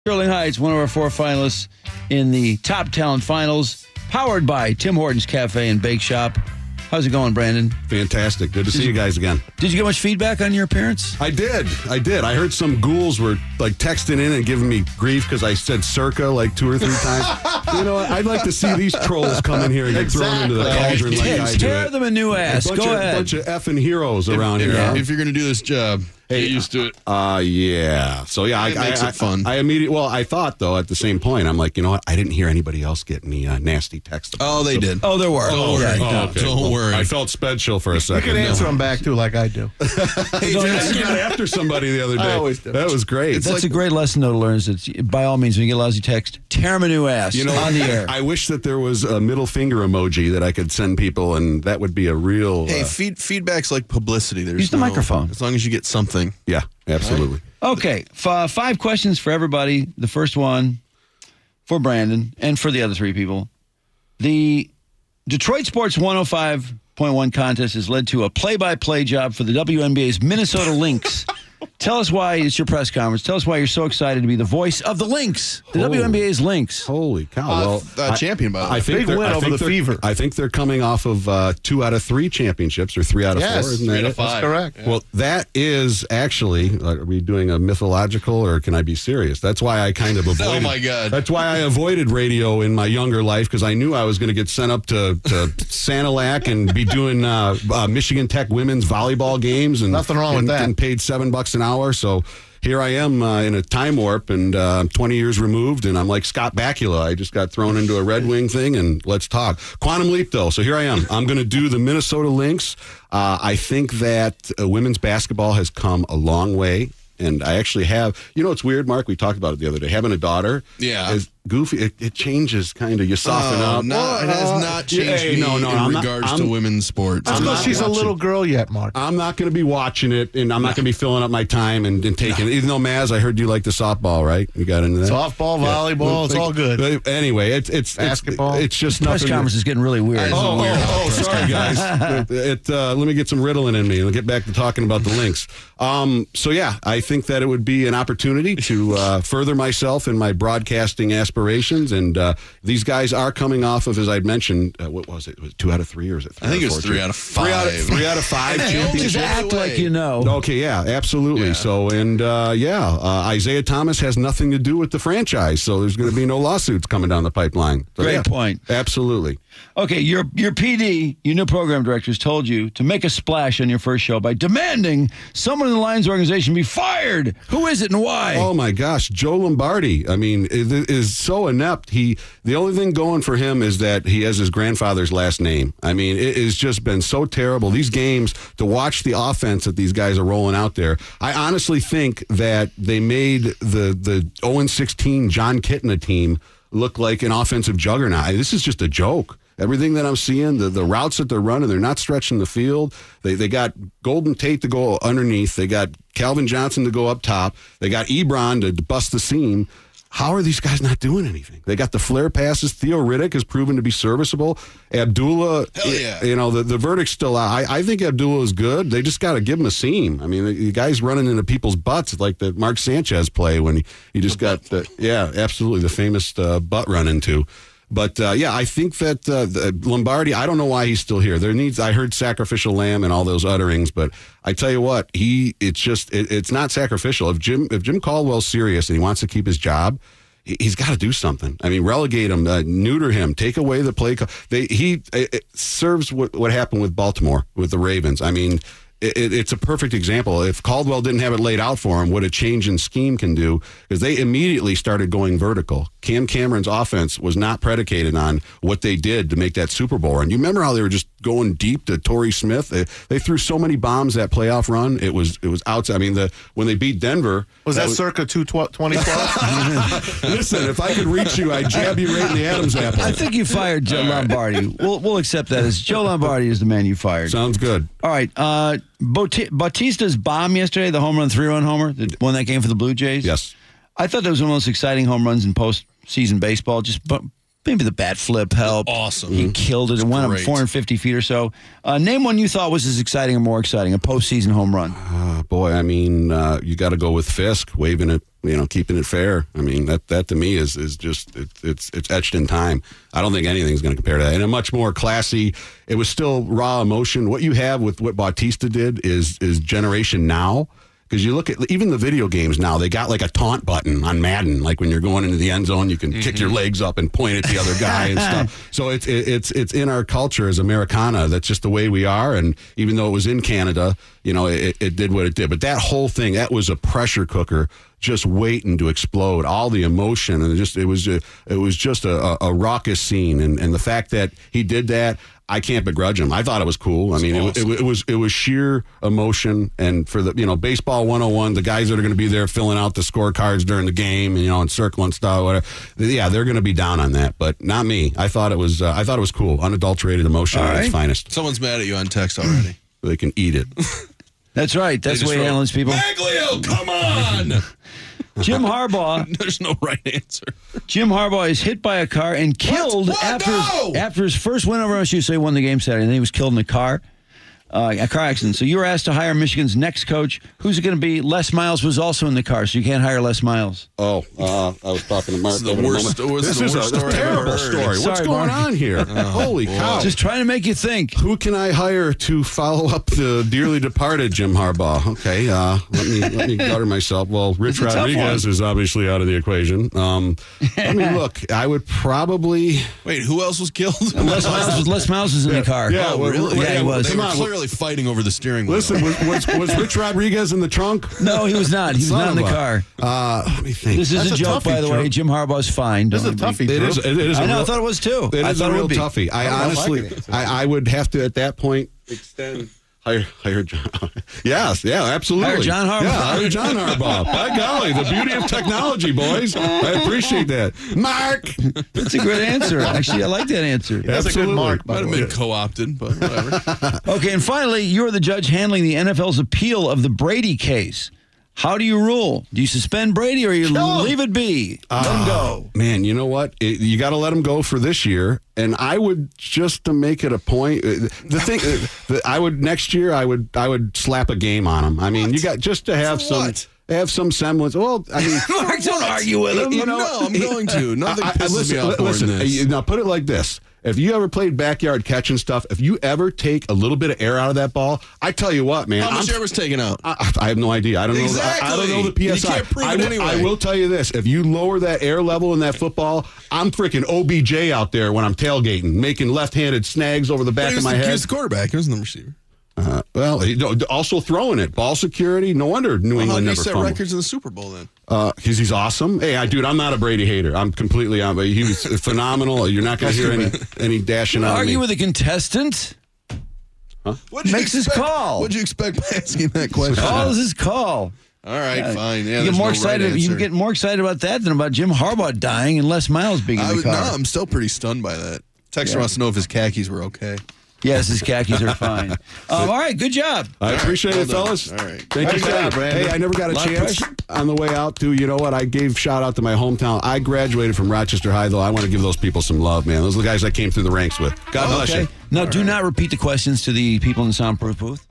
Sterling Heights, one of our 4 finalists in the Top Talent Finals, powered by Tim Hortons Cafe and Bake Shop. How's it going, Brandon? Fantastic. Good to see you guys again. Did you get much feedback on your appearance? I did. I heard some ghouls were texting in and giving me grief because I said circa 2 or 3 times. You know what? I'd like to see these trolls come in here and get thrown into the cauldron like I do. Tear them a new ass. Go ahead. A bunch of effing heroes around here. If you're going to do this job, get used to it. Yeah. So, yeah. It makes it fun. I thought, though, at the same point, I'm like, you know what? I didn't hear anybody else get any nasty texts. They did. Oh, there were. Don't worry. I felt special for a second. You can answer them back, too, like I do. I got after somebody the other day. I always do. That was great. That's a great lesson, though, to learn. Is that by all means, when you get a lousy text, tear them a new ass on the air. I wish that there was a middle finger emoji that I could send people, and that would be a real... Hey, feedback's like publicity. Use the microphone. As long as you get something. Yeah, absolutely. Okay, 5 questions for everybody. The first one for Brandon and for the other 3 people. The Detroit Sports 105.1 contest has led to a play-by-play job for the WNBA's Minnesota Lynx. Tell us why it's your press conference. Tell us why you're so excited to be the voice of the Lynx, the WNBA's Lynx. Holy cow. Champion, by the way. I think Big win over the Fever. I think they're coming off of 2 out of 3 championships, or 3 out of 4, isn't that 3 out of it? 5. That's correct. Yeah. Well, that is actually, are we doing a mythological, or can I be serious? That's why I kind of avoided. Oh, my God. That's why I avoided radio in my younger life, because I knew I was going to get sent up to Sanilac and be doing Michigan Tech women's volleyball games. And Nothing wrong with that. And paid $7 an hour, so... Here I am in a time warp, and I'm 20 years removed, and I'm like Scott Bakula. I just got thrown into a Red Wing thing, and let's talk. Quantum leap, though. So here I am. I'm going to do the Minnesota Lynx. I think that women's basketball has come a long way, and I actually have. You know, it's weird, Mark. We talked about it the other day. Having a daughter is goofy. It changes, kind of. You soften up. It has not changed in regards to women's sports. That's because she's a little girl yet, Mark. I'm not going to be watching it, and I'm not going to be filling up my time and taking it. Even though, Maz, I heard you like the softball, right? You got into that? Softball, volleyball, it's all good. Anyway, it's basketball. It's just Press nothing. conference is getting really weird. Sorry, guys. Let me get some Ritalin in me and get back to talking about the Lynx. So, yeah, I think that it would be an opportunity to further myself in my broadcasting aspirations, and these guys are coming off of, as I'd mentioned, what was it? Was it 2 out of 3, or is it 3 I think out it of was 4? 3 out of 5. 3 out of 5 Just championships. act like you know. Okay, yeah, absolutely. Yeah. So, and Isaiah Thomas has nothing to do with the franchise, so there's going to be no lawsuits coming down the pipipeline. So, Great point. Absolutely. Okay, your PD, your new program director, has told you to make a splash on your first show by demanding someone in the Lions organization be fired. Who is it and why? Oh, my gosh. Joe Lombardi, I mean, is so inept. The only thing going for him is that he has his grandfather's last name. I mean, it has just been so terrible. These games, to watch the offense that these guys are rolling out there, I honestly think that they made the 0-16 John Kitna team look like an offensive juggernaut. This is just a joke. Everything that I'm seeing, the routes that they're running, they're not stretching the field. They got Golden Tate to go underneath. They got Calvin Johnson to go up top. They got Ebron to bust the seam. How are these guys not doing anything? They got the flare passes. Theo Riddick has proven to be serviceable. Abdullah, the verdict's still out. I think Abdullah is good. They just got to give him a seam. I mean, the guy's running into people's butts like the Mark Sanchez play when he just got, absolutely, the famous butt run into. But, I think that Lombardi, I don't know why he's still here. I heard sacrificial lamb and all those utterings, but I tell you what, it's not sacrificial. If Jim Caldwell's serious and he wants to keep his job, he's got to do something. I mean, relegate him, neuter him, take away the play. It serves what happened with Baltimore, with the Ravens. I mean, it's a perfect example. If Caldwell didn't have it laid out for him, what a change in scheme can do, because they immediately started going vertical. Cam Cameron's offense was not predicated on what they did to make that Super Bowl run. You remember how they were just going deep to Torrey Smith? They threw so many bombs that playoff run. It was outside. I mean, when they beat Denver. Was that circa 2012? Listen, if I could reach you, I'd jab you right in the Adam's apple. I think you fired Joe Lombardi. We'll accept that as Joe Lombardi is the man you fired. Sounds good. All right. Bautista's bomb yesterday, the home run, 3-run homer, that won that game for the Blue Jays. Yes. I thought that was one of the most exciting home runs in postseason baseball. Just Maybe the bat flip helped. Awesome. He killed it. It went up great. 450 feet or so. Name one you thought was as exciting or more exciting, a postseason home run. Boy, I mean, you got to go with Fisk, waving it, keeping it fair. I mean, that to me is just, it's etched in time. I don't think anything's going to compare to that. And a much more classy, it was still raw emotion. What you have with what Bautista did is generation now. Because you look at even the video games now, they got like a taunt button on Madden. Like when you're going into the end zone, you can kick your legs up and point at the other guy and stuff. So it's in our culture as Americana. That's just the way we are. And even though it was in Canada, it did what it did. But that whole thing, that was a pressure cooker, just waiting to explode. All the emotion and it was just a raucous scene. And the fact that he did that, I can't begrudge him. I thought it was cool. I mean, awesome. it was sheer emotion, and for the baseball 101, the guys that are going to be there filling out the scorecards during the game, and circling stuff, whatever. Yeah, they're going to be down on that, but not me. I thought it was cool, unadulterated emotion at its finest. Someone's mad at you on text already. They can eat it. That's right. That's the way Alan's people. Maglio, come on! Jim Harbaugh. There's no right answer. Jim Harbaugh is hit by a car and killed after his first win over MSU. So he won the game Saturday, and then he was killed in a car accident. So you were asked to hire Michigan's next coach. Who's it going to be? Les Miles was also in the car, so you can't hire Les Miles. Oh, I was talking to Mark. This is the worst. This is a terrible story. What's going on here? Holy cow! Just trying to make you think. Who can I hire to follow up the dearly departed Jim Harbaugh? Okay, let me gutter myself. Well, Rich Rodriguez is obviously out of the equation. I mean, look, I would probably wait. Who else was killed? Les Miles was in the car. Yeah, really? Yeah, he was. They were clearly fighting over the steering wheel. Listen, was Rich Rodriguez in the trunk? No, he was not. He was not in the car. Let me think. This is a joke, by the way. Jim Harbaugh's fine. This is a toughie. It is. I know. I thought it was too. It I is thought a real it would be. toughie. I honestly, I would have to at that point extend. Hire John. Yes, yeah, absolutely. Hire John Harbaugh. Yeah, hire John Harbaugh. By golly, the beauty of technology, boys. I appreciate that. Mark! That's a good answer. Actually, I like that answer. That's a good mark. Might have been co-opted, but whatever. Okay, and finally, you're the judge handling the NFL's appeal of the Brady case. How do you rule? Do you suspend Brady or you leave it be? Let him go. Man, you know what? You got to let him go for this year. And I would, just to make it a point, the thing I would next year I would slap a game on him. I mean, you got just to have some semblance. Well, I mean, Mark, don't argue with him. No, I'm going to. Nothing pisses me off more than this. Now put it like this. If you ever played backyard catch and stuff, if you ever take a little bit of air out of that ball, I tell you what, man. How much air was taken out? I have no idea. I don't know. I don't know the PSI. You can't prove it anyway. I will tell you this. If you lower that air level in that football, I'm freaking OBJ out there when I'm tailgating, making left-handed snags over the back of my head. He was the quarterback. He wasn't the receiver. Also throwing it. Ball security. No wonder New England never set fumbled. records in the Super Bowl then. He's awesome. Hey, dude, I'm not a Brady hater. I'm completely on. He was phenomenal. You're not going to hear any dashing out of me. Argue with a contestant? Huh? Makes his call. What'd you expect by asking that question? Call is his call. All right, fine. Yeah, you get more excited. You get more excited about that than about Jim Harbaugh dying and Les Miles being in the car. No, I'm still pretty stunned by that. Texter wants to know if his khakis were okay. Yes, his khakis are fine. All right, good job. I appreciate it, fellas. All right. Thank you, job, Brandon. Hey, I never got a chance on the way out to, you know what, I gave shout out to my hometown. I graduated from Rochester High, though. I want to give those people some love, man. Those are the guys I came through the ranks with. God bless you. Now, do not repeat the questions to the people in the soundproof booth.